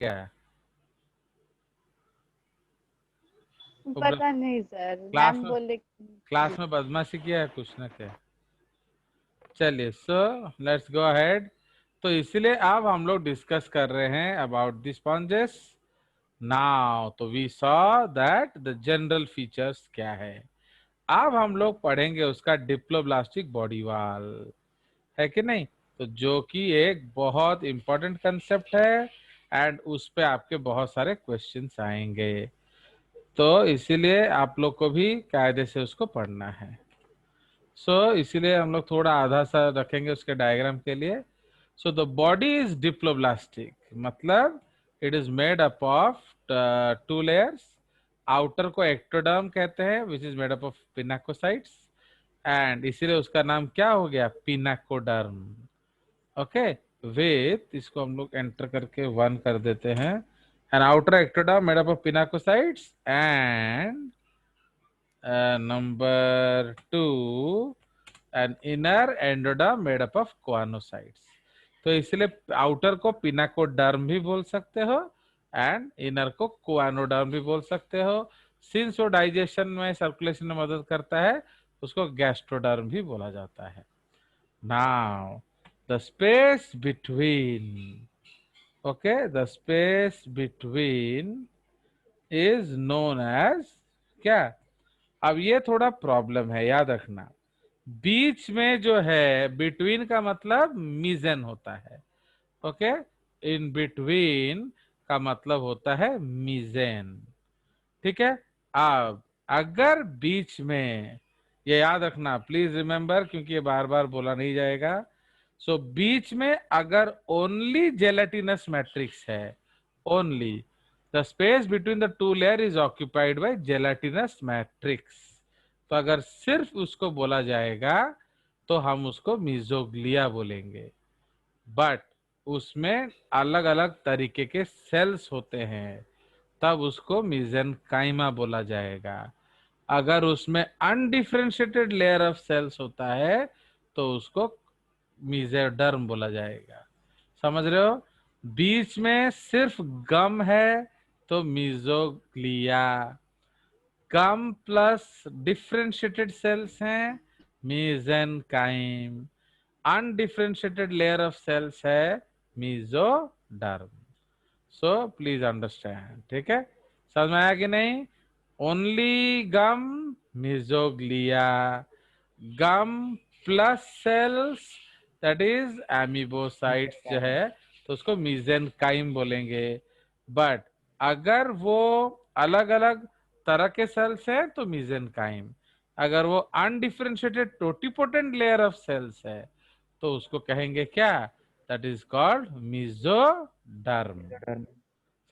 क्या है? तो पता नहीं सर, क्लास मैम में बोले। क्लास में बदमाशी किया है कुछ ना क्या? चलिए, सो लेट्स गो अहेड। तो इसीलिए अब हम लोग डिस्कस कर रहे हैं अबाउट द स्पॉन्जेस नाउ। तो we saw that the general features क्या है। अब हम लोग पढ़ेंगे उसका डिप्लोब्लास्टिक बॉडी वॉल, है कि नहीं? तो जो कि एक बहुत इंपॉर्टेंट कंसेप्ट है एंड उस पे आपके बहुत सारे क्वेश्चंस आएंगे। तो इसीलिए आप लोग को भी कायदे से उसको पढ़ना है। इसीलिए हम लोग थोड़ा आधा सा रखेंगे उसके डायग्राम के लिए। द बॉडी इज डिप्लोब्लास्टिक, मतलब it is made up of two layers. Outer को एक्टोडर्म कहते हैं which is made up of pinacocytes, and इसीलिए उसका नाम क्या हो गया, पिनाकोडर्म। ओके, विथ इसको हम लोग एंटर करके 1 कर देते हैं। An outer ectoderm made up of pinacocytes and number 2 an inner endoderm made up of coanocytes। तो इसलिए आउटर को पिनाकोडर्म भी बोल सकते हो एंड इनर को कोआनोडर्म भी बोल सकते हो। सिंस वो डाइजेशन में सर्कुलेशन में मदद करता है, उसको गैस्ट्रोडर्म भी बोला जाता है। Now the space between, okay, the space between is known as क्या? अब ये थोड़ा प्रॉब्लम है, याद रखना। बीच में जो है, बिटवीन का मतलब मीजन होता है। ओके, इन बिटवीन का मतलब होता है मीजेन। ठीक है। अब अगर बीच में, ये याद रखना प्लीज रिमेंबर, क्योंकि ये बार बार बोला नहीं जाएगा। बीच में अगर ओनली जेलेटिनस मैट्रिक्स है, only the space between the two layer is occupied by gelatinous matrix. तो अगर सिर्फ उसको बोला जाएगा तो हम उसको मीजोग्लिया बोलेंगे। बट उसमें अलग अलग तरीके के सेल्स होते हैं, तब उसको मीजेनकाइमा बोला जाएगा। अगर उसमें अनडिफरेंशिएटेड लेयर ऑफ सेल्स होता है तो उसको मीजोडर्म बोला जाएगा। समझ रहे हो? बीच में सिर्फ गम है तो mesoglea, gum plus differentiated cells हैं mesenchyme, undifferentiated layer of cells है मीजोडर्म। प्लीज अंडरस्टैंड, ठीक है? समझ में आया कि नहीं? Only gum mesoglea, gum plus cells that is amoebocytes जो है, तो उसको मीजेनकाइम बोलेंगे। बट अगर वो अलग अलग तरह के सेल्स हैं तो मीजेनकाइम। अगर वो undifferentiated totipotent layer of cells है तो उसको कहेंगे क्या? That is called mesoderm.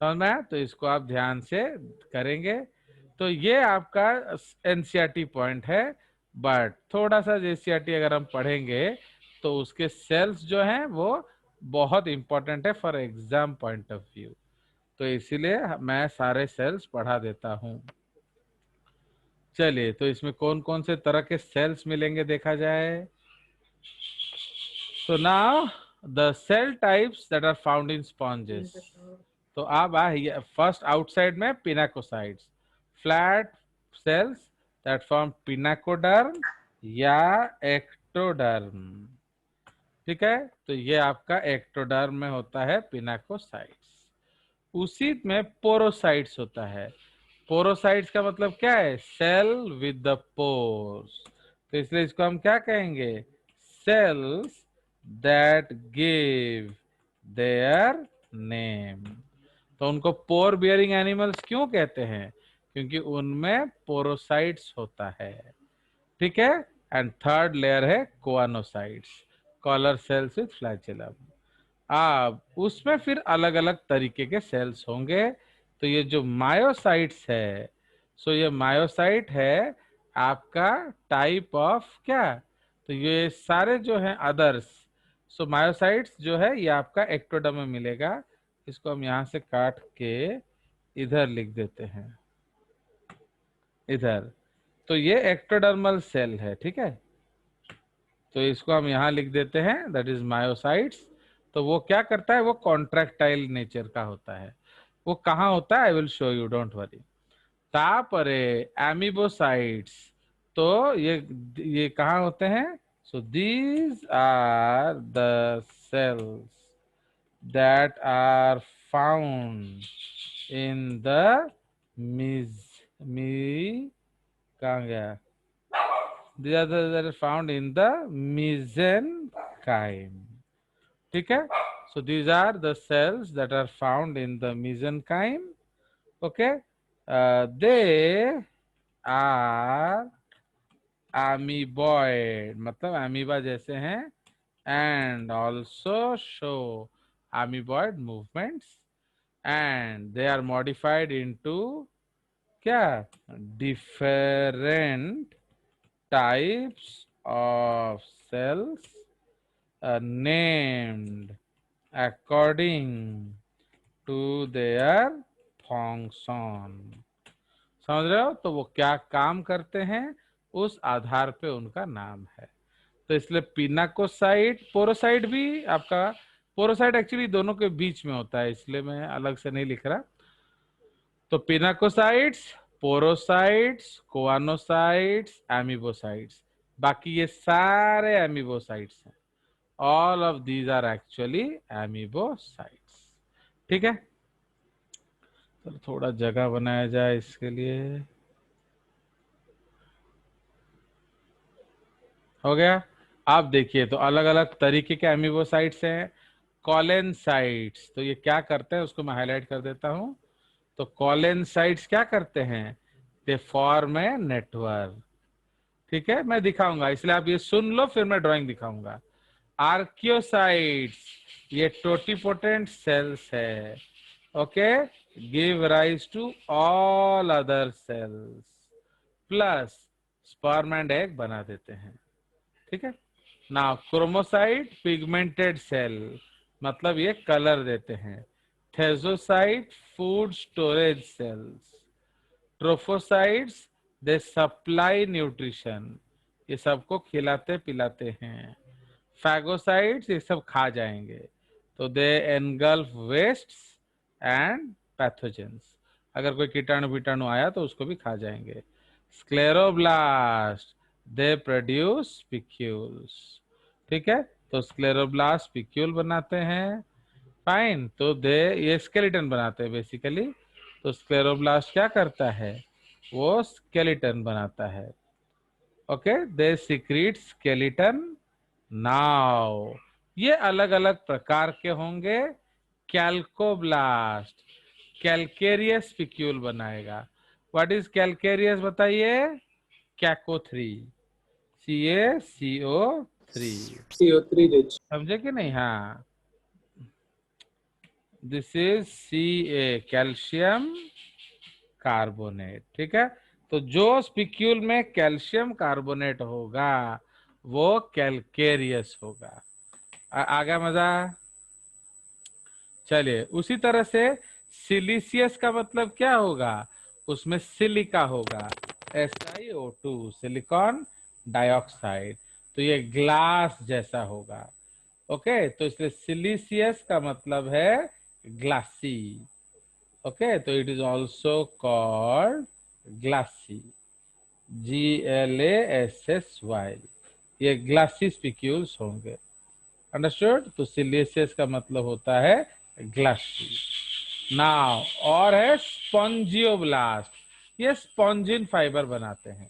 समझ में आया? तो इसको आप ध्यान से करेंगे। तो ये आपका एनसीईआरटी पॉइंट है। बट थोड़ा सा एनसीईआरटी अगर हम पढ़ेंगे तो उसके सेल्स जो हैं वो बहुत इंपॉर्टेंट है for exam point of view. तो इसीलिए मैं सारे सेल्स पढ़ा देता हूं। चलिए, तो इसमें कौन कौन से तरह के सेल्स मिलेंगे देखा जाए। So now the cell types that are found in sponges. तो अब फर्स्ट आउटसाइड में pinacocytes, flat cells that form pinacoderm या एक्टोडर्म। ठीक है, तो ये आपका एक्टोडर्म में होता है पिनाकोसाइट्स। उसी में पोरोसाइट्स होता है। पोरोसाइट्स का मतलब क्या है? Cell with the pores. तो इसलिए इसको हम क्या कहेंगे? Cells that give their name. तो उनको पोर बियरिंग एनिमल्स क्यों कहते हैं? क्योंकि उनमें पोरोसाइट्स होता है। ठीक है। एंड थर्ड लेयर है कोआनोसाइट्स, कॉलर सेल्स विथ फ्लैचेलम। अब उसमें फिर अलग अलग तरीके के सेल्स होंगे। तो ये जो मायोसाइट्स है, ये मायोसाइट है आपका टाइप ऑफ क्या? तो ये सारे जो हैं अदर्स, मायोसाइट्स जो है ये आपका एक्टोडर्म में मिलेगा। इसको हम यहां से काट के इधर लिख देते हैं, इधर। तो ये एक्टोडर्मल सेल है, ठीक है। तो इसको हम यहां लिख देते हैं, दैट इज मायोसाइट्स। तो वो क्या करता है, वो कॉन्ट्रैक्टाइल नेचर का होता है। वो कहाँ होता है, I will show you, don't worry. तापरे एमिबोसाइट्स, तो ये कहाँ होते हैं? So these are the cells that are found in the मिज मी कहाँ गया? These are that are found in the mesenchyme. ठीक है? So these are the cells that are found in the mesenchyme. Okay? They are amoeboid, मतलब amoeba जैसे हैं, and also show amoeboid movements, and they are modified into क्या? Different types of cells named according to their function. समझ रहे हो? तो वो क्या काम करते हैं उस आधार पे उनका नाम है। तो इसलिए पिनाकोसाइट, पोरोसाइट भी आपका, पोरोसाइट एक्चुअली दोनों के बीच में होता है, इसलिए मैं अलग से नहीं लिख रहा। तो पिनाकोसाइट्स, पोरोसाइट्स, कोआनोसाइट्स, एमिबोसाइट्स, बाकी ये सारे एमिबोसाइट्स हैं। All of these are actually amoebocytes. ठीक है, तो थोड़ा जगह बनाया जाए इसके लिए। हो गया। आप देखिए, तो अलग अलग तरीके के एमिबोसाइट्स हैं। कॉलेनसाइट्स, तो ये क्या करते हैं उसको मैं हाईलाइट कर देता हूं। तो कॉलेनसाइट्स क्या करते हैं? They form a network. ठीक है, मैं दिखाऊंगा, इसलिए आप ये सुन लो, फिर मैं ड्राइंग दिखाऊंगा। आर्कियोसाइट्स, ये टोटिपोटेंट सेल्स है। Okay, give rise to all other cells, plus sperm and egg बना देते हैं। ठीक है। नाउ क्रोमोसाइट, पिगमेंटेड सेल, मतलब ये कलर देते हैं। थेजोसाइट, फूड स्टोरेज सेल्स। ट्रोफोसाइट्स, दे सप्लाई न्यूट्रिशन, ये सबको खिलाते पिलाते हैं। फैगोसाइट्स, ये सब खा जाएंगे। तो दे एनगल्फ वेस्ट्स एंड पैथोजेंस, अगर कोई कीटाणु वीटाणु आया तो उसको भी खा जाएंगे। Scleroblast, they produce spicules. ठीक है, तो स्क्लेरोब्लास्ट स्पिक्यूल बनाते हैं। फाइन, तो दे ये स्केलेटन बनाते हैं बेसिकली। तो स्क्लेरोब्लास्ट क्या करता है? वो स्केलेटन बनाता है। Okay, they secrete skeleton. Now ये अलग अलग प्रकार के होंगे। कैल्कोब्लास्ट कैलकेरियस स्पिक्यूल बनाएगा। व्हाट इज कैलकेरियस बताइए? कैको3, CaCO3। CO3 rich. समझे कि नहीं? हाँ, this is Ca, calcium carbonate. ठीक है, तो जो स्पिक्यूल में कैल्शियम कार्बोनेट होगा वो कैलकेरियस होगा। आ गया मजा? चलिए, उसी तरह से सिलिसियस का मतलब क्या होगा? उसमें सिलिका होगा, SiO2, सिलिकॉन डाइऑक्साइड। तो ये ग्लास जैसा होगा। ओके, तो इसलिए सिलिसियस का मतलब है ग्लासी। ओके, तो it is also called glassy, GLASSY। ये ग्लासी स्पिक्यूल्स होंगे। अंडरस्टूड? तो सिलिसियस का मतलब होता है ग्लासी। नाउ और है स्पॉन्जियोब्लास्ट, ये स्पॉन्जिन फाइबर बनाते हैं।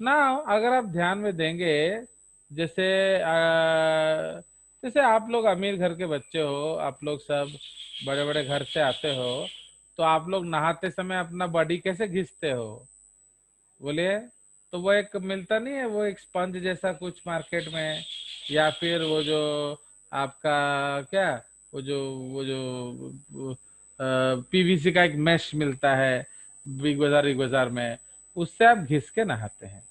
नाउ अगर आप ध्यान में देंगे, जैसे जैसे आप लोग अमीर घर के बच्चे हो, आप लोग सब बड़े बड़े घर से आते हो, तो आप लोग नहाते समय अपना बॉडी कैसे घिसते हो? बोलिए। तो वो एक मिलता नहीं है, वो एक स्पंज जैसा कुछ मार्केट में, या फिर वो जो आपका क्या, वो जो PVC का एक मैश मिलता है बिग बाजार में, उससे आप घिस के नहाते हैं।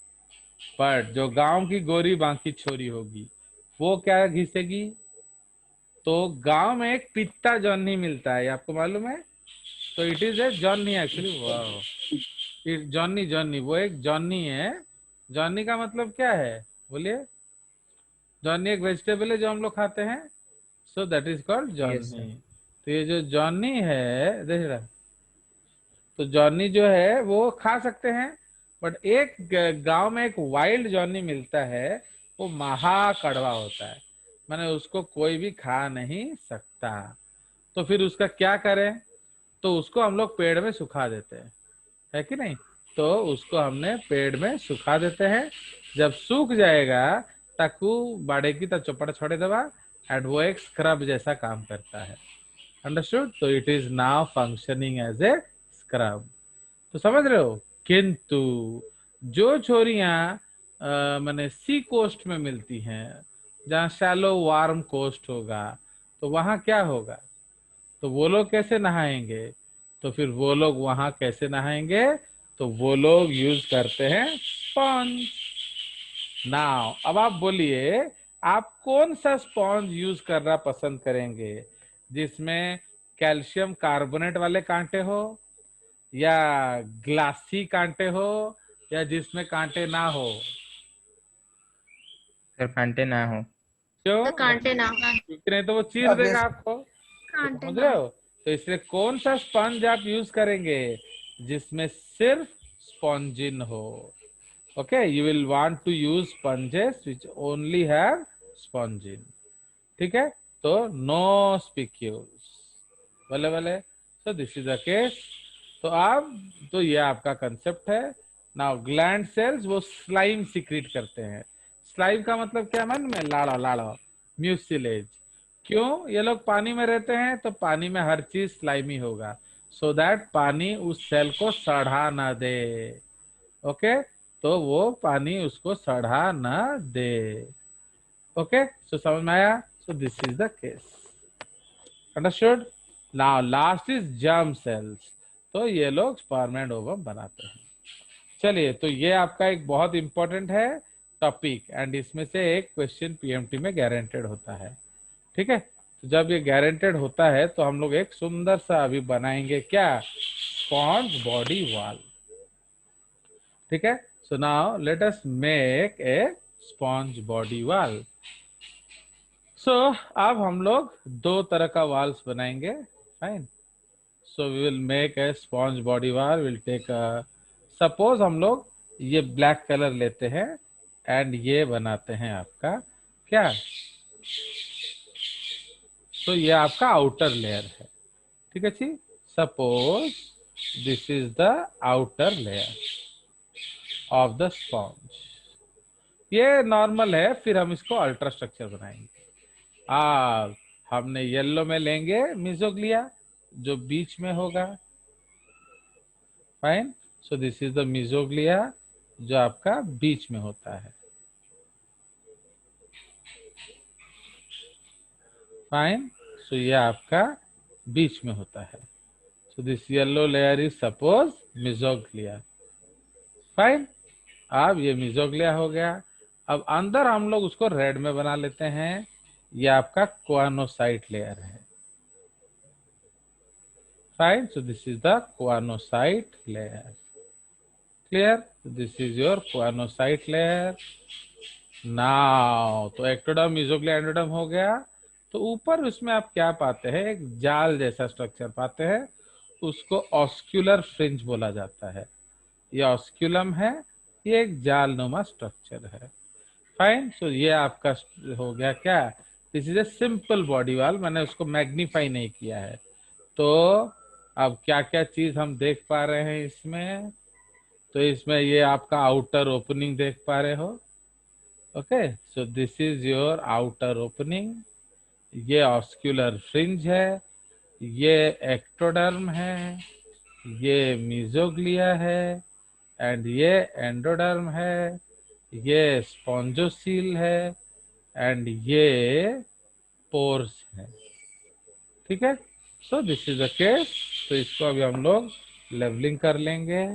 पर जो गांव की गोरी बांकी छोरी होगी, वो क्या घिसेगी? तो गांव में एक पित्ता जॉनी मिलता है, आपको मालूम है? तो it is a Johnny actually. वाह, जॉनी, जॉनी, वो एक जॉनी है। जॉनी का मतलब क्या है? बोलिए। जॉनी एक वेजिटेबल है जो हम लोग खाते हैं। So that is called Yes, sir. Johnny. तो ये जो जॉनी है, देख रहा, तो जॉनी जो है वो खा सकते हैं, बट एक गांव में एक वाइल्ड जॉनी मिलता है, वो महा कड़वा होता है, माने उसको कोई भी खा नहीं सकता। तो फिर उसका क्या करें? तो उसको हम लोग पेड़ में सुखा देते हैं, है कि नहीं? तो उसको हमने पेड़ में सुखा देते हैं। जब सूख जाएगा ताकू बाड़े की तो चौपड़ छोड़े दबा, एंड वो एक स्क्रब जैसा काम करता है। अंडरस्टूड? तो it is now functioning as a scrub. तो समझ रहे हो? किंतु जो छोरियां माने सी कोस्ट में मिलती हैं, जहाँ शैलो वार्म कोस्ट होगा, तो वहां क्या होगा? तो वो लोग कैसे नहाएंगे? तो फिर वो लोग वहां कैसे नहाएंगे? तो वो लोग यूज करते हैं स्पॉन्ज। नाउ अब आप बोलिए, आप कौन सा स्पॉन्ज यूज करना पसंद करेंगे? जिसमें कैल्शियम कार्बोनेट वाले कांटे हो, या ग्लासी कांटे हो, या जिसमें कांटे ना हो? सर कांटे ना हो। क्यों? कांटे ना। क्योंकि नहीं तो वो चीर देगा ऑब्वियस। आपको। तो कांटे समझ ना। रहे हो? तो इसलिए कौन सा स्पंज आप यूज करेंगे? जिसमें सिर्फ स्पॉन्जिन हो। Okay, you will want to use sponges which only have spongin. ठीक है? तो नो स्पिक्यूल्स, भले भले। So this is the case. तो आप, तो ये आपका कंसेप्ट है। नाउ ग्लैंड सेल्स वो स्लाइम सिक्रीट करते हैं। स्लाइम का मतलब क्या मन में? लाड़ा लाड़ा, म्यूसिलेज। क्यों? ये लोग पानी में रहते हैं, तो पानी में हर चीज स्लाइमी होगा, सो दैट पानी उस सेल को सड़ा ना दे। ओके, तो वो पानी उसको सड़ा ना दे। ओके, सो समझ में आया? सो this is the case. Understood? Now last is germ cells. तो ये लोग स्पर्म एंड ओवम बनाते हैं। चलिए, तो ये आपका एक बहुत इंपॉर्टेंट है टॉपिक, एंड इसमें से एक क्वेश्चन पीएमटी में गारंटेड होता है। ठीक है? तो जब ये गारंटेड होता है तो हम लोग एक सुंदर सा अभी बनाएंगे, क्या? Sponge body wall. ठीक है? So now let us make a sponge body wall. So अब हम लोग दो तरह का वॉल्स बनाएंगे। Fine. So we will make a sponge body wall. Will take a, suppose हम लोग ये ब्लैक कलर लेते हैं, एंड ये बनाते हैं आपका क्या? तो ये आपका आउटर लेयर है। ठीक है जी? Suppose this is the outer layer of the sponge. ये नॉर्मल है, फिर हम इसको अल्ट्रा स्ट्रक्चर बनाएंगे। हमने येलो में लेंगे मिजोग्लिया, जो बीच में होगा। Fine. So this is the mesoglea, जो आपका बीच में होता है। फाइन। सो ये आपका बीच में होता है। So this yellow layer is suppose mesoglea. Fine. अब ये मिजोग्लिया हो गया। अब अंदर हम लोग उसको रेड में बना लेते हैं। ये आपका क्वानोसाइट लेयर है। Fine. So this is the choanocyte layer. Clear? This is your choanocyte layer. Now तो एक्टोडर्म, मिजोग्लिया, एंडोडर्म हो गया। तो ऊपर उसमें आप क्या पाते हैं? एक जाल जैसा स्ट्रक्चर पाते हैं, उसको ऑस्क्यूलर फ्रिंज बोला जाता है। ये ऑस्क्यूलम है, ये एक जाल नुमा स्ट्रक्चर है। फाइन। सो ये आपका हो गया क्या? This is a simple body wall, मैंने उसको मैग्नीफाई नहीं किया है। तो अब क्या क्या चीज हम देख पा रहे हैं इसमें? तो इसमें ये आपका आउटर ओपनिंग देख पा रहे हो। Okay, so this is your outer opening. ये ऑस्क्यूलर फ्रिंज है, ये एक्टोडर्म है, ये मिजोग्लिया है, एंड ये एंडोडर्म है, ये स्पॉन्जोसील है, एंड ये पोर्स है। ठीक है? So this is the case. तो इसको अभी हम लोग लेवलिंग कर लेंगे।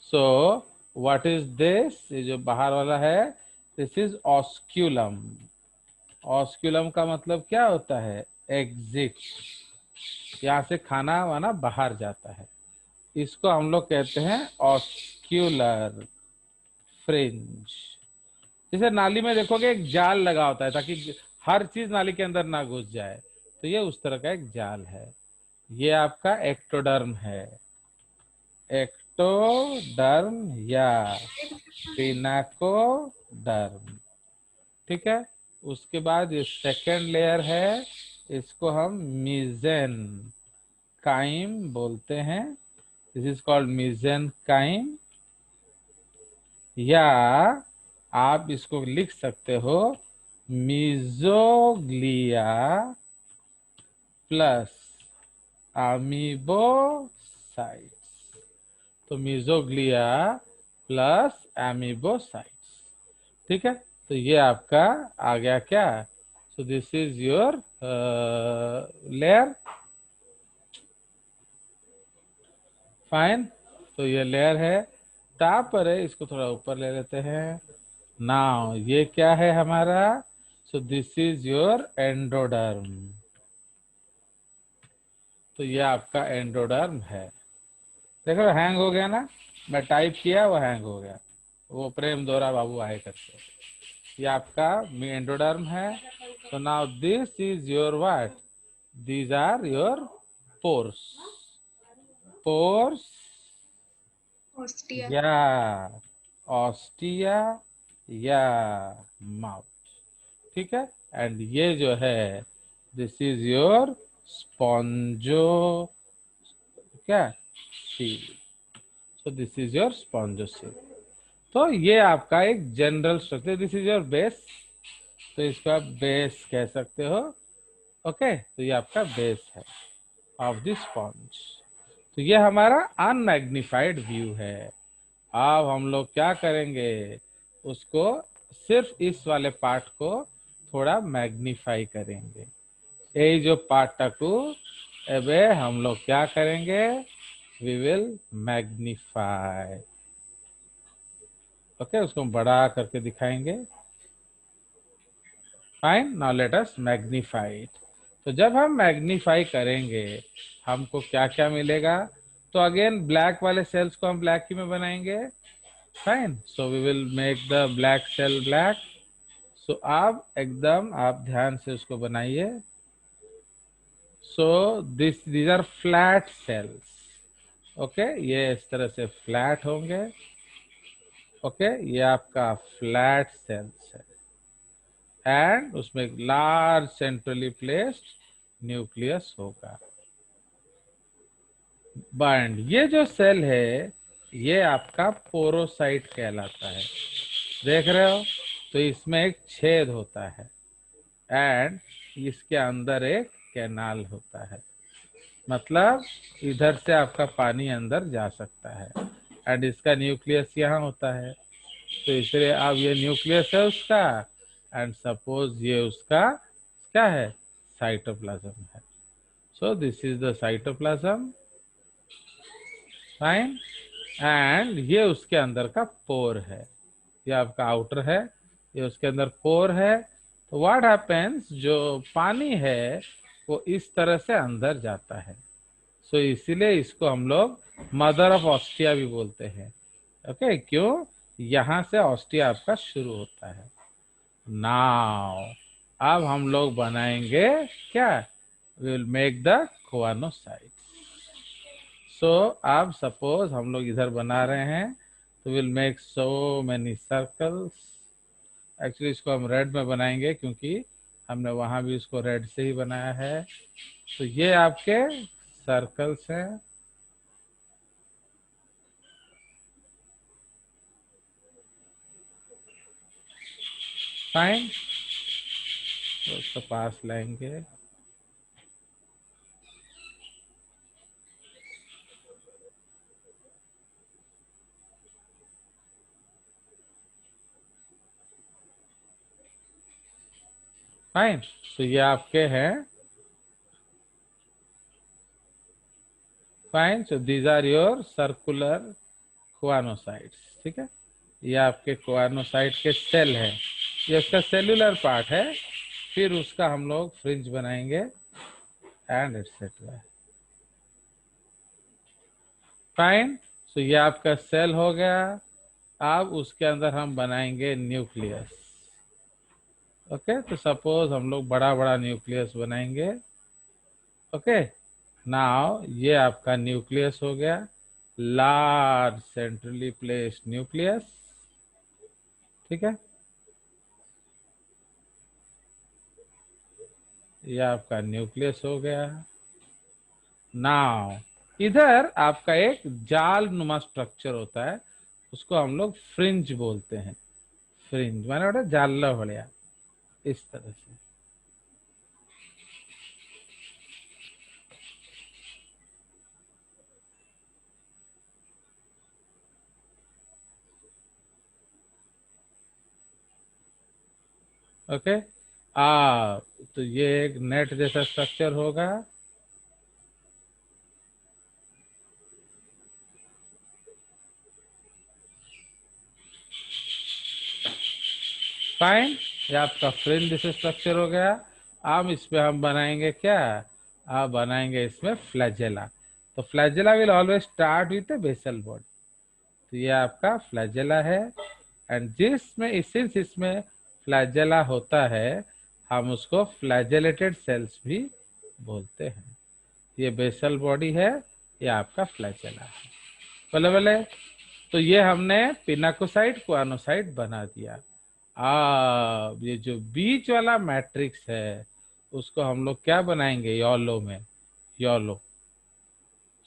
So what is this? ये जो बाहर वाला है, दिस इज ऑस्क्यूलम। ऑस्क्यूलम का मतलब क्या होता है? एग्जिट। यहाँ से खाना वाना बाहर जाता है। इसको हम लोग कहते हैं ऑस्क्यूलर फ्रिंज। जैसे नाली में देखोगे एक जाल लगा होता है ताकि हर चीज नाली के अंदर ना घुस जाए, तो ये उस तरह का एक जाल है। ये आपका एक्टोडर्म है, एक्टोडर्म या पिनाकोडर्म। ठीक है। उसके बाद ये सेकेंड लेयर है, इसको हम मीजेन काइम बोलते हैं। दिस इज कॉल्ड मीजेन काइम, या आप इसको लिख सकते हो मीजोग्लिया प्लस अमीबोसाइट्स। तो मीजोग्लिया प्लस एमीबोसाइट्स। ठीक है। तो ये आपका आ गया क्या? सो this is your layer. Fine. तो ये लेयर है, टॉप पर है, इसको थोड़ा ऊपर ले लेते हैं। नाउ ये क्या है हमारा? सो दिस इज योर एंडोडर्म। तो ये आपका एंडोडर्म है। देखो हैंग हो गया ना, मैं टाइप किया वो हैंग हो गया, वो प्रेम दोहरा बाबू आए करके। ये आपका एंडोडर्म है। So now this is your what? These are your pores. Pores ostia. या ऑस्टिया या माउथ। ठीक है। एंड ये जो है दिस इज योर स्पॉन्जो क्या सील। So this is your spongocoel. तो ये आपका एक general structure, this is your base. तो इसको आप बेस कह सकते हो। ओके। तो ये आपका बेस है ऑफ द स्पॉन्ज। तो ये हमारा अनमैग्निफाइड व्यू है। अब हम लोग क्या करेंगे, उसको सिर्फ इस वाले पार्ट को थोड़ा मैग्नीफाई करेंगे। यही जो पार्ट टाकू एबे हम लोग क्या करेंगे, वी विल मैग्नीफाई। ओके, उसको हम बड़ा करके दिखाएंगे। Fine, now let us magnify it. तो जब हम मैग्नीफाई करेंगे हमको क्या क्या मिलेगा? तो अगेन ब्लैक वाले सेल्स को हम ब्लैक ही में बनाएंगे। Fine, so we will make the black cell black. So आप एकदम आप ध्यान से उसको बनाइए। So these are flat cells. Okay, ये इस तरह से फ्लैट होंगे। ओके, ये आपका फ्लैट सेल्स है एंड उसमें एक लार्ज सेंट्रली प्लेस्ड न्यूक्लियस होगा। बैंड ये जो सेल है ये आपका पोरोसाइट कहलाता है। देख रहे हो? तो इसमें एक छेद होता है एंड इसके अंदर एक कैनाल होता है, मतलब इधर से आपका पानी अंदर जा सकता है एंड इसका न्यूक्लियस यहाँ होता है। तो इसलिए अब ये न्यूक्लियस है उसका एंड सपोज ये उसका क्या है, साइटोप्लाज्म है। So this is the cytoplasm. Fine. And ये उसके अंदर का पोर है, ये आपका आउटर है, ये उसके अंदर पोर है। तो व्हाट हैपेंस, जो पानी है वो इस तरह से अंदर जाता है। सो इसीलिए इसको हम लोग मदर ऑफ ऑस्टिया भी बोलते हैं। ओके, क्यों? यहाँ से ऑस्टिया आपका शुरू होता है। नाउ अब हम लोग बनाएंगे क्या, विल मेक द कोआनोसाइट्स। सो अब सपोज हम लोग इधर बना रहे हैं, तो will make so many circles. Actually इसको हम रेड में बनाएंगे क्योंकि हमने वहां भी इसको रेड से ही बनाया है। तो ये आपके सर्कल्स हैं। फाइन, तो उसको पास लाएंगे। फाइन, तो ये आपके हैं। Fine, so these are your circular choanocytes. ठीक है, ये आपके कोआनोसाइट के सेल हैं, ये उसका सेल्यूलर पार्ट है। फिर उसका हम लोग फ्रिंज बनाएंगे एंड एटसेट्रा। फाइन, सो ये आपका सेल हो गया अब उसके अंदर हम बनाएंगे न्यूक्लियस। ओके, तो सपोज हम लोग बड़ा बड़ा न्यूक्लियस बनाएंगे। ओके, नाउ ये आपका न्यूक्लियस हो गया, लार्ज सेंट्रली प्लेस्ड न्यूक्लियस। ठीक है, ये आपका न्यूक्लियस हो गया। नाउ इधर आपका एक जाल नुमा स्ट्रक्चर होता है, उसको हम लोग फ्रिंज बोलते हैं। फ्रिंज माने गोटे जाल भलिया, इस तरह से। ओके, तो ये एक नेट जैसा स्ट्रक्चर होगा। फाइन, ये आपका फ्रिंज जैसा स्ट्रक्चर हो गया। अब इस पे हम बनाएंगे क्या, आप बनाएंगे इसमें फ्लैजेला। तो flagella will always start with a basal body. तो ये आपका फ्लैजेला है, एंड जिसमें सिंस इसमें फ्लैजेला होता है, हम उसको फ्लैजेलेटेड सेल्स भी बोलते हैं। ये बेसल बॉडी है, ये आपका फ्लैजेला है। बोले बोले, तो ये हमने पिनाकोसाइट क्वानोसाइट बना दिया। ये जो बीच वाला मैट्रिक्स है, उसको हम लोग क्या बनाएंगे, योलो में, योलो।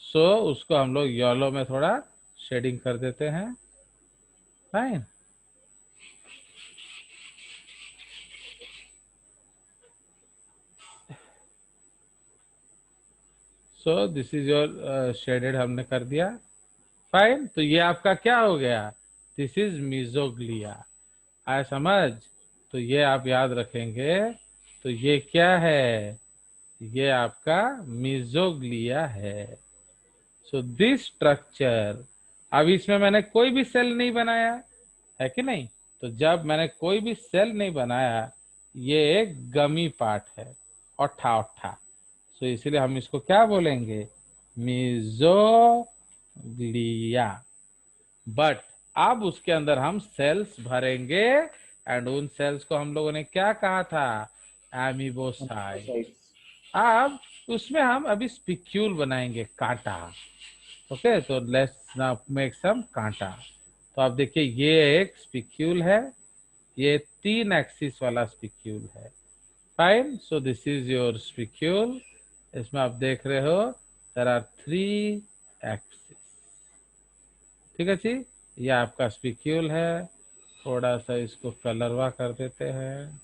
सो उसको हम लोग योलो में थोड़ा शेडिंग कर देते हैं। Fine, so this is your shaded, हमने कर दिया। फाइन, तो ये आपका क्या हो गया, दिस इज मीजोग्लिया। आया समझ? तो ये आप याद रखेंगे। तो ये क्या है, ये आपका मीजोग्लिया है। सो दिस स्ट्रक्चर, अब इसमें मैंने कोई भी सेल नहीं बनाया है कि नहीं। तो जब मैंने कोई भी सेल नहीं बनाया, ये एक गमी पार्ट है, ओठा ओठा। सो इसलिए हम इसको क्या बोलेंगे, मीजोग्लिया। बट अब उसके अंदर हम सेल्स भरेंगे, एंड उन सेल्स को हम लोगों ने क्या कहा था, एमीबोसाइट। अब उसमें हम अभी स्पिक्यूल बनाएंगे, कांटा। ओके, तो लेट्स नाउ मेक सम कांटा। तो आप देखिए, ये एक स्पिक्यूल है, ये 3 एक्सिस वाला स्पिक्यूल है। Fine, so this is your spicule. इसमें आप देख रहे हो देयर आर 3 एक्सिस। ठीक है जी, ये आपका स्पिक्यूल है। थोड़ा सा इसको कलरवा कर देते हैं।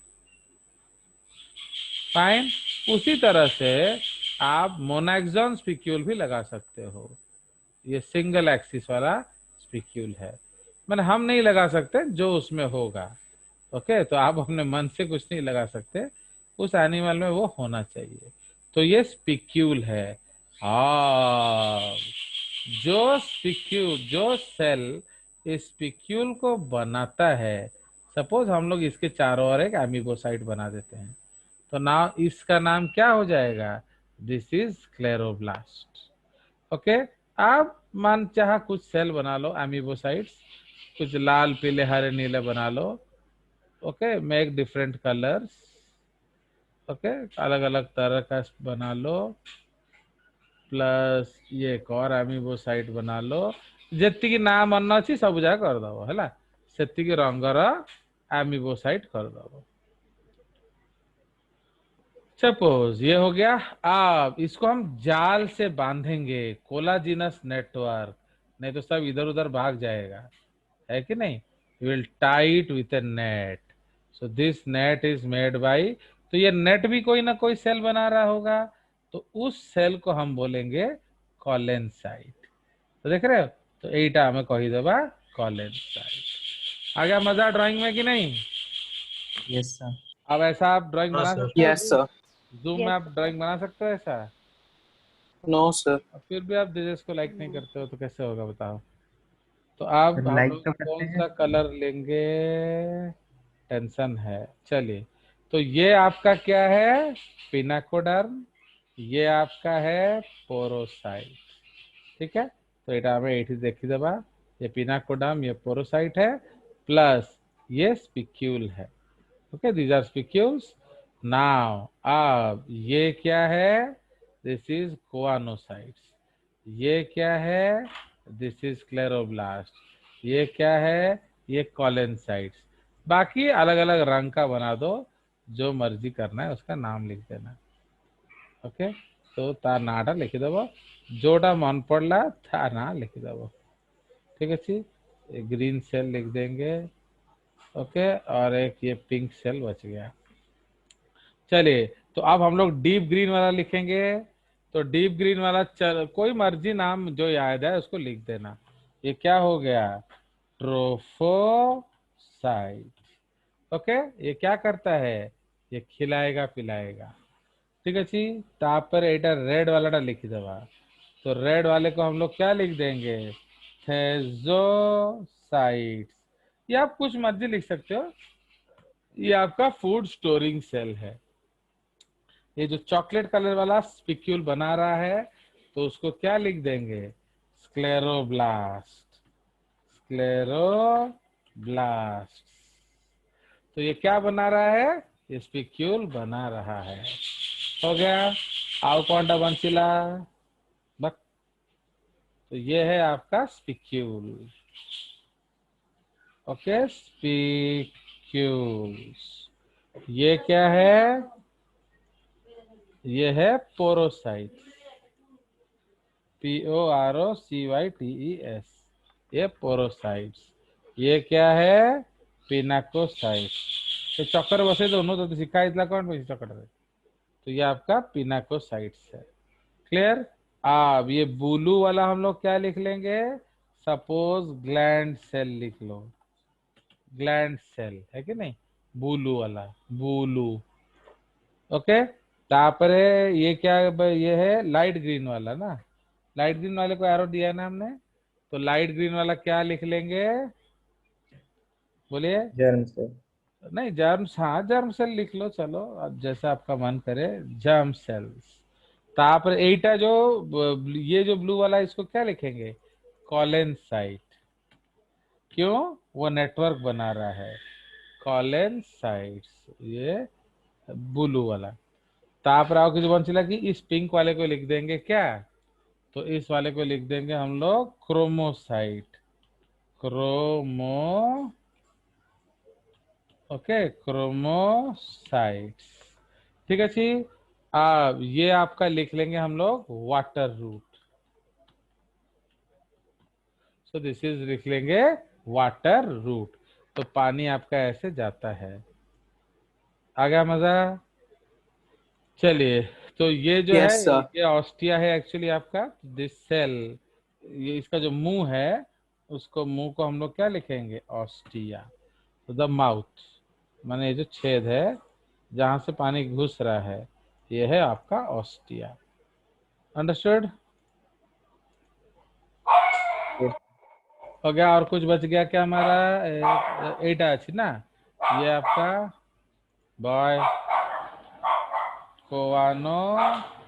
फाइन, उसी तरह से आप मोनाक्सॉन स्पिक्यूल भी लगा सकते हो। ये सिंगल एक्सिस वाला स्पिक्यूल है, मैंने हम नहीं लगा सकते, जो उसमें होगा। ओके, तो आप अपने मन से कुछ नहीं लगा सकते, उस एनिमल में वो होना चाहिए। तो ये स्पिक्यूल है। हाँ, जो सेल इस स्पिक्यूल को बनाता है, सपोज हम लोग इसके चारों ओर एक एमीबोसाइट बना देते हैं, तो नाउ इसका नाम क्या हो जाएगा, दिस इज क्लेरोब्लास्ट। ओके, आप मन चाह कुछ सेल बना लो एमीबोसाइट्स, कुछ लाल पीले हरे नीले बना लो। Okay, make different colours. Okay, अलग अलग तरह का बना लो। प्लस ये एक और एमीबोसाइट बना लो, जेतिकी ना मन अच्छी सब जगह करदब है, सेतिकी रंगर एमीबोसाइट करदब। सपोज ये हो गया। अब इसको हम जाल से बांधेंगे, कोलाजिनस नेटवर्क, नहीं तो सब इधर उधर भाग जाएगा, है कि नहीं। Will tight with A net. So this net is made by, तो ये नेट भी कोई ना कोई सेल बना रहा होगा, तो उस सेल को हम बोलेंगे कॉलेन साइट। तो देख रहे हो, तो यहीटा हमें कही देबा कॉलेन साइट। आ गया मजा ड्राइंग में कि नहीं। Yes sir. अब ऐसा आप ड्राइंग नो बना सर। सकते हो, यस सर। जूम में यस आप ड्राइंग बना सकते हो ऐसा। No sir. और फिर भी आप दिनेश को लाइक नहीं करते हो, तो कैसे होगा बताओ। तो अब हम लाइक लोग तो करते कौन हैं। सा कलर लेंगे, टेंशन है। चलिए, तो ये आपका क्या है, पिनाकोडर्म, ये आपका है पोरोसाइट। ठीक है, तो এটা আমরা এটি देखी देबा। ये पिनाकोडम, ये पोरोसाइट है, प्लस ये स्पिक्यूल है। Okay, these are spicules. Now अब ये क्या है? This is choanocytes. ये क्या है? This is scleroblast. ये क्या है? ये कॉलेनसाइट्स। बाकी अलग अलग रंग का बना दो, जो मर्जी करना है उसका नाम लिख देना। ओके, तो तार नाटा लिखी देव, जोटा मन पड़ला था ना लिखी देव। ठीक है, ग्रीन सेल लिख देंगे। ओके, और एक ये पिंक सेल बच गया। चलिए, तो अब हम लोग डीप ग्रीन वाला लिखेंगे। तो डीप ग्रीन वाला कोई मर्जी नाम जो याद है उसको लिख देना। ये क्या हो गया? ट्रोफोसाइट। ओके, ये क्या करता है? ये खिलाएगा पिलाएगा। ठीक है जी। तापर एटा रेड वाला लिख देवा। तो रेड वाले को हम लोग क्या लिख देंगे? थेजोसाइट्स। ये आप कुछ मर्जी लिख सकते हो। ये आपका फूड स्टोरिंग सेल है। ये जो चॉकलेट कलर वाला स्पिक्यूल बना रहा है, तो उसको क्या लिख देंगे? स्क्लेरोब्लास्ट। स्क्लेरोब्लास्ट। तो ये क्या बना रहा है? ये स्पिक्यूल बना रहा है। हो गया। आओ कौन बंसीला बक। तो ये है आपका स्पिक्यूल। Okay, spicules. ये क्या है? ये है पोरोसाइट। POROCYTES। ये पोरोसाइट्स। ये क्या है? पिनाकोसाइट्स। तो चक्कर बसे दोनों तो सिक्का इतना कौन बस चक्कर है? तो ये आपका पिनाकोसाइट्स है। क्लियर? अब ये ब्लू वाला हम लोग क्या लिख लेंगे? सपोज ग्लैंड सेल लिख लो। ग्लैंड सेल है कि नहीं? ब्लू वाला, ब्लू। ओके, तापरे ये क्या ये है? लाइट ग्रीन वाला ना। लाइट ग्रीन वाले को एरो दिया ना हमने, तो लाइट ग्रीन वाला क्या लिख लेंगे? बोलिए। Germ cell. नहीं, जर्म्स, हाँ जर्म सेल लिख लो, चलो अब जैसा आपका मन करे। Germ cells. तापर एटा जो ये जो ब्लू वाला इसको क्या लिखेंगे? कॉलेन साइट। क्यों? वो नेटवर्क बना रहा है। कॉलेन साइट्स, ये ब्लू वाला। तापर आओ की जो बंचिला की इस पिंक वाले को लिख देंगे क्या? तो इस वाले को लिख देंगे हम लोग क्रोमोसाइट। Chromo, okay, क्रोमोसाइट्स। ठीक है जी। अब ये आपका लिख लेंगे हम लोग water root. So this is लिख लेंगे वाटर रूट। तो पानी आपका ऐसे जाता है। आ गया मजा? चलिए, तो ये जो है Yes, sir. ये ऑस्टिया है एक्चुअली आपका। दिस सेल, ये इसका जो मुंह है, उसको मुंह को हम लोग क्या लिखेंगे? ऑस्टिया। तो द माउथ, माने ये जो छेद है जहां से पानी घुस रहा है, ये है आपका ऑस्टिया। अंडरस्टूड? Yes. हो गया? और कुछ बच गया क्या हमारा? एटा अच्छी ना। ये आपका बॉय कोआनोसाइट्स।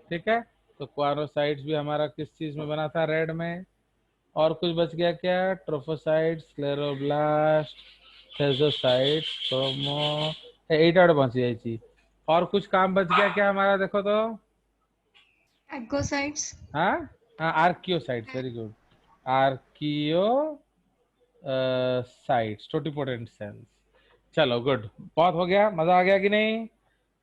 ठीक है, तो कोआनोसाइट्स भी हमारा किस चीज में बना था? रेड में। और कुछ बच गया क्या? ट्रोफोसाइट्स, क्लेरोब्लास्ट, थेजोसाइट्स, क्रोमो, एट आउट बच जाए। और कुछ काम बच गया क्या हमारा? देखो तो। Echocytes. हाँ हाँ, archaeocytes, very good. Archaeocytes, totipotent cells. चलो गुड, बहुत हो गया। मजा आ गया कि नहीं?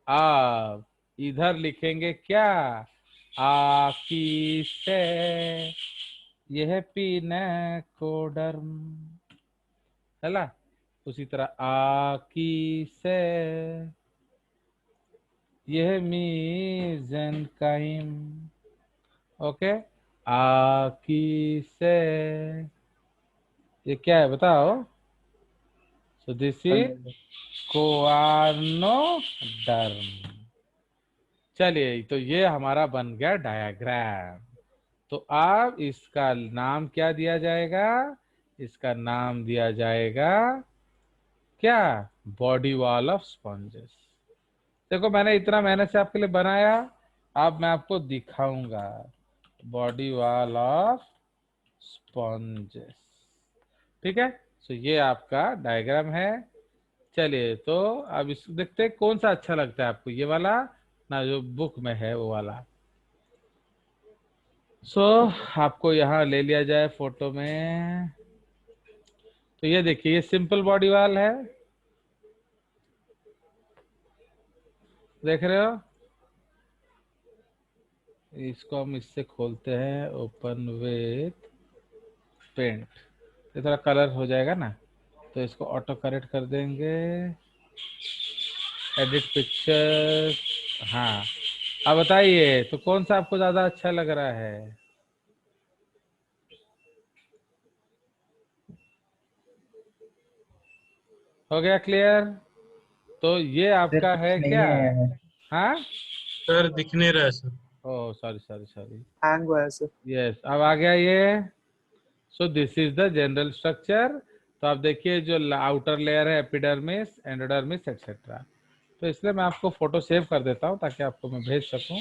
अब इधर लिखेंगे क्या? आकी से। यह है पिनाकोडर्म, है ना? उसी तरह आकी से यह है मीजेनकाइम। ओके, आकी से ये क्या है बताओ? So this is choanoderm. चलिए, तो ये हमारा बन गया डायग्राम। तो अब इसका नाम क्या दिया जाएगा? इसका नाम दिया जाएगा क्या? Body wall of sponges. देखो, मैंने इतना मेहनत से आपके लिए बनाया, अब मैं आपको दिखाऊंगा बॉडी वॉल ऑफ स्पॉन्जेस। ठीक है, तो ये आपका डायग्राम है। चलिए, तो अब इस देखते हैं कौन सा अच्छा लगता है आपको, ये वाला ना जो बुक में है वो वाला। सो आपको यहाँ ले लिया जाए फोटो में, तो ये देखिए ये सिंपल बॉडी वाल है, देख रहे हो। इसको हम इससे खोलते हैं, ओपन विथ पेंट, ये थोड़ा कलर हो जाएगा ना, तो इसको ऑटो करेक्ट कर देंगे, एडिट पिक्चर। हाँ, अब बताइए तो कौन सा आपको ज्यादा अच्छा लग रहा है। हो गया क्लियर? तो ये सर आपका कुछ है नहीं क्या? आया है। हाँ, सर दिख नहीं रहा है sir. Oh sorry sorry sorry. Hang हुआ है सर। यस, अब आ गया ये। सो this is the general structure. तो आप देखिए जो आउटर लेयर है एपिडर्मिस, एंडोडर्मिस एक्सेट्रा। तो इसलिए मैं आपको फोटो सेव कर देता हूँ ताकि आपको मैं भेज सकूं।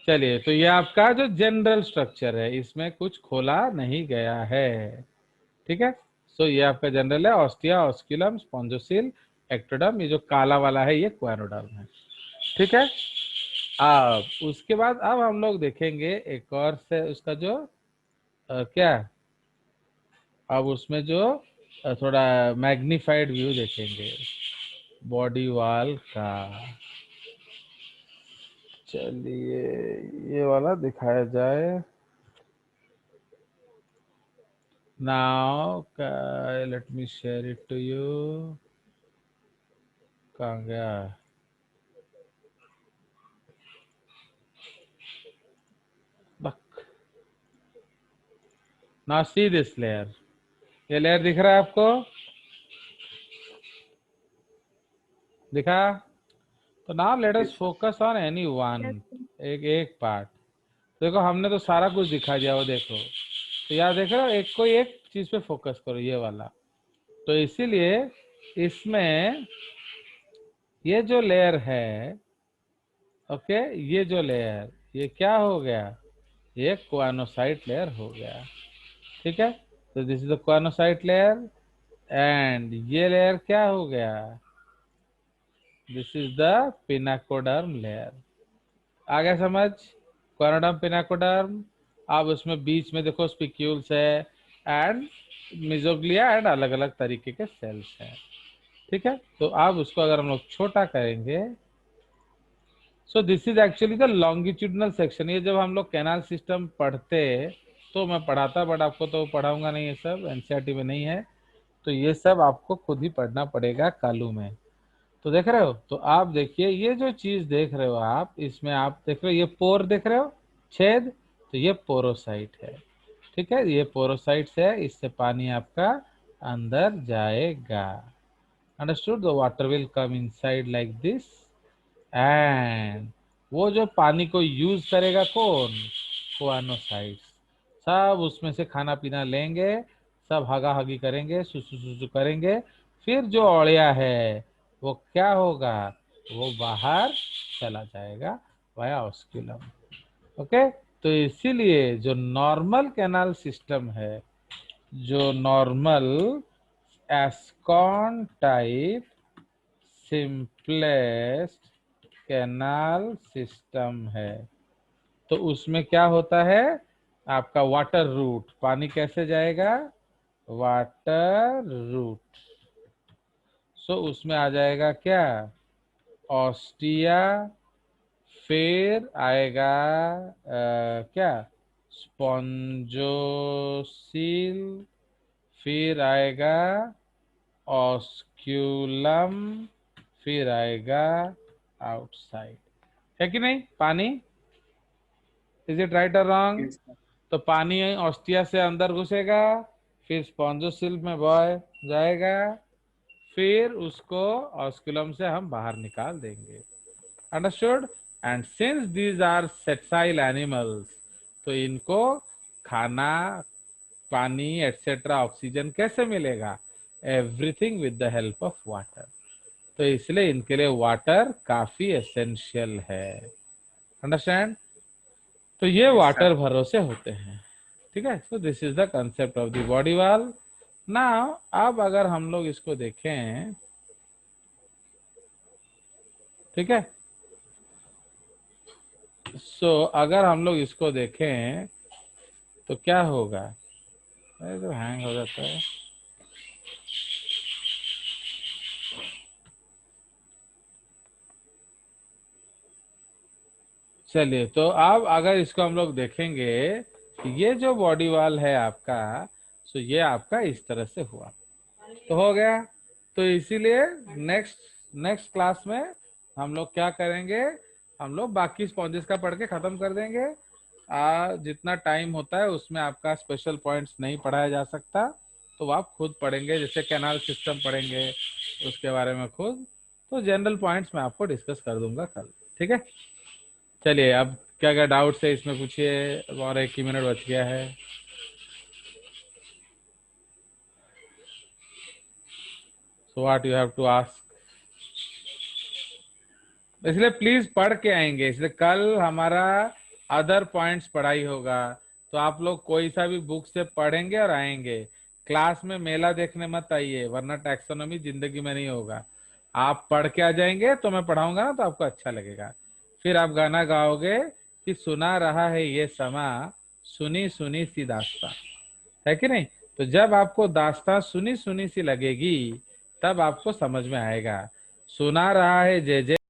चलिए, तो ये आपका जो जनरल स्ट्रक्चर है, इसमें कुछ खोला नहीं गया है। ठीक है, सो ये आपका जनरल है, ऑस्टिया, ऑस्क्यूलम, स्पॉन्जोसिल, एक्टोडर्म। ये जो काला वाला है ये क्वानोडर्म है। ठीक है, अब उसके बाद अब हम लोग देखेंगे एक और से उसका जो क्या, अब उसमें जो थोड़ा मैग्नीफाइड व्यू देखेंगे बॉडी वॉल का। चलिए, ये वाला दिखाया जाए। Now let me share it to you. कहाँ गया? नाउ सी दिस लेयर, ये लेयर दिख रहा है आपको? दिखा? तो now let us focus on any one, एक एक पार्ट। देखो हमने तो सारा कुछ दिखा दिया, वो देखो। तो यार देख रहे हो, एक कोई एक चीज पे फोकस करो, ये वाला। तो इसीलिए इसमें ये जो लेयर है, ओके, ये जो लेयर, ये क्या हो गया, ये क्वानोसाइट लेयर हो गया। ठीक है, तो this is the choanocyte layer, and ये लेयर क्या हो गया, this is the pinacoderm layer. आ गया समझ? क्वानोडर्म, पिनाकोडर्म। अब उसमें बीच में देखो स्पिक्यूल्स है, एंड मिजोग्लिया, एंड अलग अलग तरीके के सेल्स हैं। ठीक है, तो अब उसको अगर हम लोग छोटा करेंगे, सो this is actually the longitudinal section. ये जब हम लोग कैनाल सिस्टम पढ़ते तो मैं पढ़ाता, बट आपको तो पढ़ाऊंगा नहीं, ये सब एनसीईआरटी में नहीं है, तो ये सब आपको खुद ही पढ़ना पड़ेगा कालू में। तो देख रहे हो, तो आप देखिए ये जो चीज देख रहे हो आप, इसमें आप देख रहे हो ये पोर देख रहे हो, छेद, तो ये पोरोसाइट है। ठीक है, ये पोरोसाइट है, इससे पानी आपका अंदर जाएगा। Understood? The water will come inside like this, and वो जो पानी को यूज करेगा कौन, कोआनोसाइट्स, सब उसमें से खाना पीना लेंगे, सब हगा हगी करेंगे, सुसु सुसु करेंगे, फिर जो औड़िया है वो क्या होगा, वो बाहर चला जाएगा वाया ऑस्क्यूलम। ओके, तो इसीलिए जो नॉर्मल कैनाल सिस्टम है, जो normal ascon type simplest canal system है, तो उसमें क्या होता है, आपका वाटर रूट, पानी कैसे जाएगा, वाटर रूट। सो उसमें आ जाएगा क्या, ऑस्टिया, फिर आएगा क्या, स्पॉन्जोसील, फिर आएगा ऑस्क्यूलम, फिर आएगा आउटसाइड। है कि नहीं पानी? इज इट राइट और रॉन्ग? तो पानी ऑस्टिया से अंदर घुसेगा, फिर स्पॉन्जोसिल में बॉय जाएगा, फिर उसको ऑस्कुलम से हम बाहर निकाल देंगे। Understood? And since these are sessile animals, तो इनको खाना, पानी एटसेट्रा, ऑक्सीजन कैसे मिलेगा, everything with the help of water. तो इसलिए इनके लिए वाटर काफी एसेंशियल है। अंडरस्टैंड? तो ये वाटर भरोसे होते हैं। ठीक है। So this is the concept of the body wall. Now अब अगर हम लोग इसको देखें, ठीक है, सो अगर हम लोग इसको देखें तो क्या होगा, अरे तो हैंग हो जाता है। चलिए, तो अब अगर इसको हम लोग देखेंगे, ये जो बॉडी वॉल है आपका, सो ये आपका इस तरह से हुआ, तो हो गया। तो इसीलिए नेक्स्ट नेक्स्ट क्लास में हम लोग क्या करेंगे, हम लोग बाकी स्पॉन्जेस का पढ़ के खत्म कर देंगे। जितना टाइम होता है उसमें आपका स्पेशल पॉइंट्स नहीं पढ़ाया जा सकता, तो आप खुद पढ़ेंगे, जैसे कैनाल सिस्टम पढ़ेंगे उसके बारे में खुद। तो जनरल पॉइंट्स मैं आपको डिस्कस कर दूंगा कल, ठीक है। चलिए, अब क्या क्या डाउट्स है इसमें पूछिए, और 1 ही मिनट बच गया है। So what you have to ask, इसलिए प्लीज पढ़ के आएंगे, इसलिए कल हमारा अदर पॉइंट्स पढ़ाई होगा, तो आप लोग कोई सा भी बुक से पढ़ेंगे और आएंगे। क्लास में मेला देखने मत आइए, वरना टैक्सोनॉमी जिंदगी में नहीं होगा। आप पढ़ के आ जाएंगे तो मैं पढ़ाऊंगा ना, तो आपको अच्छा लगेगा। फिर आप गाना गाओगे कि सुना रहा है ये समा, सुनी सुनी सी दास्तां, है कि नहीं। तो जब आपको दास्तां सुनी सुनी सी लगेगी, तब आपको समझ में आएगा। सुना रहा है जय जय